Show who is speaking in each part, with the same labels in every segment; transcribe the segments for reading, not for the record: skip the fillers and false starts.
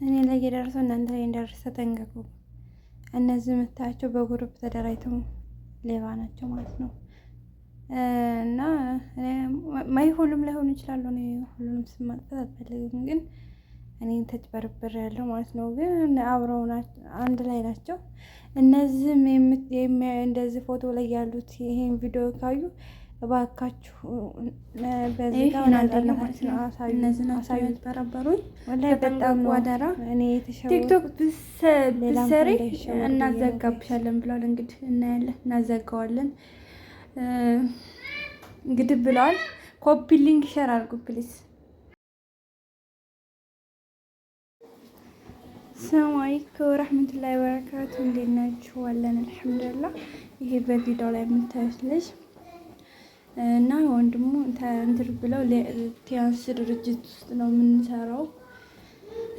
Speaker 1: እኔ ላይ የደረሰው እናንተ ላይ እንደርስ ተጠንቀቁ። እነዚህ የምታያቸው በግሩፕ ተደራጅተው ሌባ ናቸው ማለት ነው። እና ማይ ሁሉም ላይሆኑ ይችላሉ። እኔ ሁሉንም ስም ማጥፋት አልፈልግም፣ ግን እኔ ተጭበርብር ያለው ማለት ነው። ግን አብረው አንድ ላይ ናቸው። እነዚህም እንደዚህ ፎቶ ላይ ያሉት ይሄን ቪዲዮ ካዩ እባካችሁ በዚህ ጋር ማለት ነው አሳዩ።
Speaker 2: ተበረበሩኝ
Speaker 1: በጣም
Speaker 2: ዋደራ
Speaker 1: እኔ የተሸወ
Speaker 2: ቲክቶክ ብትሰሪ እናዘጋብሻለን ብለዋል። እንግዲህ እናያለን፣ እናዘጋዋለን እንግዲህ ብለዋል። ኮፒ ሊንክ ሼር አድርጉ ፕሊዝ።
Speaker 1: ሰላም አለይኩም ወራህመቱላሂ ወበረካቱ። እንዴት ናችሁ? አለን አልሐምዱሊላህ። ይሄ በቪዲዮ ላይ የምታዩት ልጅ እና ወንድሙ እንትን ብለው ቲያንስ ድርጅት ውስጥ ነው የምንሰራው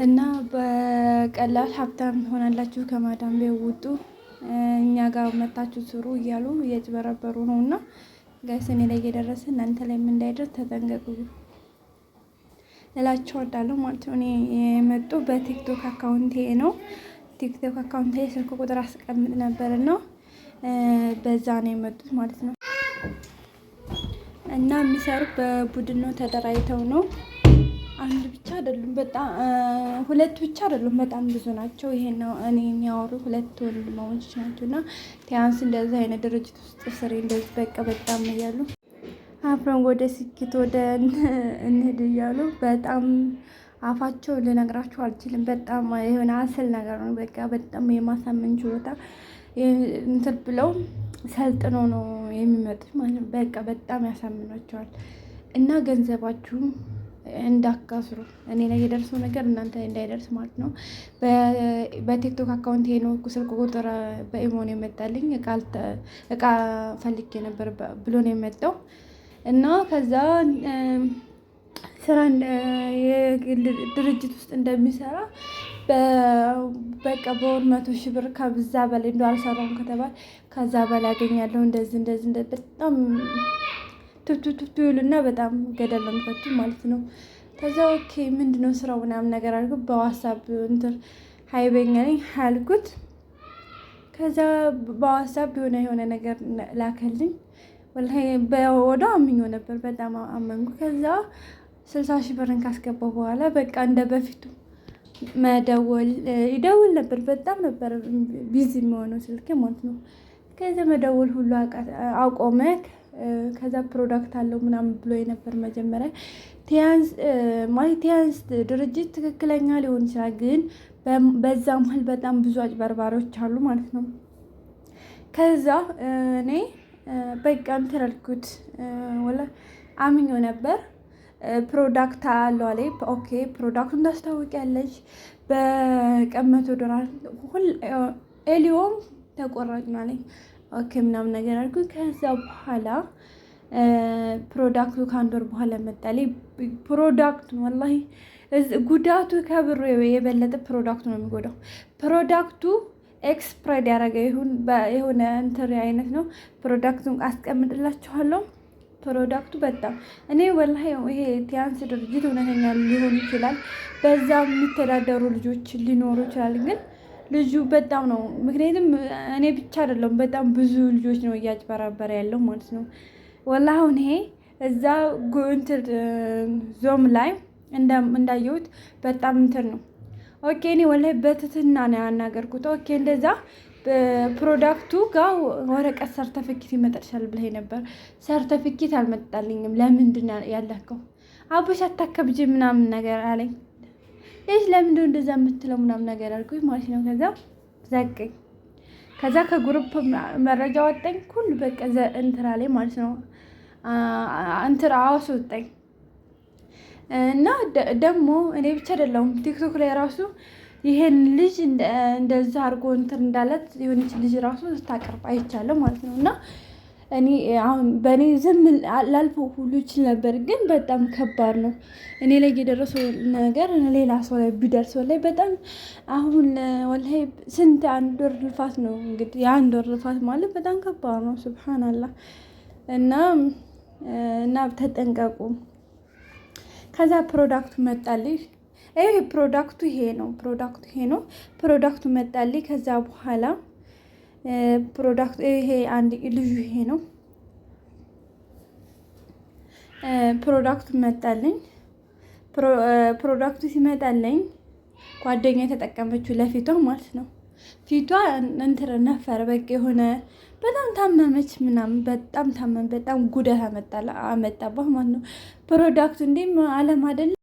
Speaker 1: እና በቀላል ሀብታም ሆናላችሁ ከማዳም ቤት ውጡ፣ እኛ ጋር መታችሁ ስሩ እያሉ እየጭበረበሩ ነው። እና ጋይስ እኔ ላይ እየደረሰ እናንተ ላይ እንዳይደርስ ተጠንቀቁ እላቸው እወዳለሁ ማለት ነው። እኔ የመጡ በቲክቶክ አካውንቴ ነው። ቲክቶክ አካውንቴ ስልክ ቁጥር አስቀምጥ ነበር ነው በዛ ነው የመጡት ማለት ነው። እና የሚሰሩት በቡድን ነው፣ ተደራጅተው ነው። አንድ ብቻ አይደሉም፣ በጣም ሁለት ብቻ አይደሉም፣ በጣም ብዙ ናቸው። ይሄ ነው እኔ የሚያወሩ ሁለት ወንድማማቾች ናቸው። እና ቲያንስ እንደዚህ አይነት ድርጅት ውስጥ ስሪ እንደዚህ በቃ በጣም እያሉ አብረን ወደ ስኬት ወደ እንሂድ እያሉ በጣም አፋቸው ልነግራችሁ አልችልም። በጣም የሆነ አስል ነገር ነው። በቃ በጣም የማሳመን ችሎታ እንትን ብለው ሰልጥኖ ነው የሚመጡት ማለት ነው። በቃ በጣም ያሳምኗቸዋል። እና ገንዘባችሁም እንዳካስሩ እኔ ላይ የደርሰው ነገር እናንተ እንዳይደርስ ማለት ነው። በቲክቶክ አካውንት ነው ስልክ ቁጥር በኢሞ ነው የመጣልኝ። እቃ ፈልጌ ነበር ብሎ ነው የመጣው እና ከዛ ስራ ድርጅት ውስጥ እንደሚሰራ በቃ በወር 100,000 ብር ከብዛ በላይ እንደው አልሰራውም ከተባለ ከዛ በላይ አገኛለሁ። እንደዚህ በጣም ትብትብቱ ይሉና በጣም ገደል ነው የሚፈቱ ማለት ነው። ከዛ ኦኬ ምንድነው ስራው ምናምን ነገር አድርገው በዋትስአፕ እንትን ሀይበኛ ነኝ አልኩት። ከዛ በዋትስአፕ የሆነ ነገር ላከልኝ። ወላሂ በወዲያው አምኜ ነበር፣ በጣም አመንኩ። ከዛ 60,000 ብርን ካስገባው በኋላ በቃ እንደ በፊቱ መደወል ይደውል ነበር። በጣም ነበር ቢዚ የሚሆነው ስልክ ማለት ነው። ከዛ መደወል ሁሉ አቆመ። ከዛ ፕሮዳክት አለው ምናምን ብሎ የነበር መጀመሪያ ቲያንስ ድርጅት ትክክለኛ ሊሆን ይችላል፣ ግን በዛ መሀል በጣም ብዙ አጭበርባሪዎች አሉ ማለት ነው። ከዛ እኔ በቃ እንትን አልኩት፣ ወላሂ አምኜው ነበር። ፕሮዳክት አለው አለኝ። ኦኬ ፕሮዳክቱን ታስታውቂያለሽ፣ በቀን $100 ኤሊዮም ተቆራጭ ነው አለኝ። ኦኬ ምናምን ነገር አልኩት። ከዛ በኋላ ፕሮዳክቱ ከአንድ ወር በኋላ መጣልኝ። ፕሮዳክቱ ወላሂ ጉዳቱ ከብሩ የበለጠ ፕሮዳክቱ ነው የሚጎዳው። ፕሮዳክቱ ኤክስፕራይድ ያደረገ የሆነ እንትን አይነት ነው። ፕሮዳክቱን አስቀምጥላችኋለሁ። ፕሮዳክቱ በጣም እኔ ወላሂ ይሄ ቲያንስ ድርጅት እውነተኛ ሊሆን ይችላል፣ በዛ የሚተዳደሩ ልጆች ሊኖሩ ይችላል። ግን ልጁ በጣም ነው፣ ምክንያቱም እኔ ብቻ አይደለም በጣም ብዙ ልጆች ነው እያጭበረበረ ያለው ማለት ነው። ወላሂ አሁን ይሄ እዛ እንትን ዞም ላይ እንዳየሁት በጣም እንትን ነው። ኦኬ እኔ ወላሂ በትትና ነው ያናገርኩት። ኦኬ እንደዛ ፕሮዳክቱ ጋር ወረቀት ሰርተፊኬት ይመጣልሻል ብለኸኝ ነበር። ሰርተፊኬት አልመጣልኝም። ለምንድን ነው ያለከው? አቦሽ አታከብጂ ምናምን ነገር አለኝ። እሺ ለምንድን ነው እንደዛ የምትለው ምናምን ነገር አልኩኝ ማለት ነው። ከዛ ዘቀኝ። ከዛ ከግሩፕ መረጃ ወጣኝ ሁሉ በቃ እንትን አለኝ ማለት ነው። እንትን አወጣኝ። እና ደግሞ እኔ ብቻ አይደለሁም ቲክቶክ ላይ ራሱ ይሄን ልጅ እንደዛ አድርጎ እንትን እንዳለት የሆነች ልጅ ራሱ ስታቀርብ አይቻለሁ ማለት ነው። እና እኔ አሁን በእኔ ዝም ላልፈው ሁሉ ይችል ነበር፣ ግን በጣም ከባድ ነው። እኔ ላይ የደረሰው ነገር ሌላ ሰው ላይ ቢደርስ ወላሂ በጣም አሁን ወላሂ ስንት አንድ ወር ልፋት ነው እንግዲህ። የአንድ ወር ልፋት ማለት በጣም ከባድ ነው። ሱብሃንአላህ። እና ተጠንቀቁ። ከዛ ፕሮዳክቱ መጣልኝ። ይሄ ፕሮዳክቱ ይሄ ነው። ፕሮዳክቱ መጣልኝ። ከዛ በኋላ ፕሮዳክቱ ይሄ አንድ ልጁ ይሄ ነው። ፕሮዳክቱ መጣልኝ። ፕሮዳክቱ ሲመጣልኝ ጓደኛ የተጠቀመችው ለፊቷ ማለት ነው። ፊቷ እንትን ነፈረ በቃ የሆነ በጣም ታመመች ምናምን፣ በጣም ጉዳት አመጣባት ማለት ነው። ፕሮዳክቱ እንዴም አለም አይደለ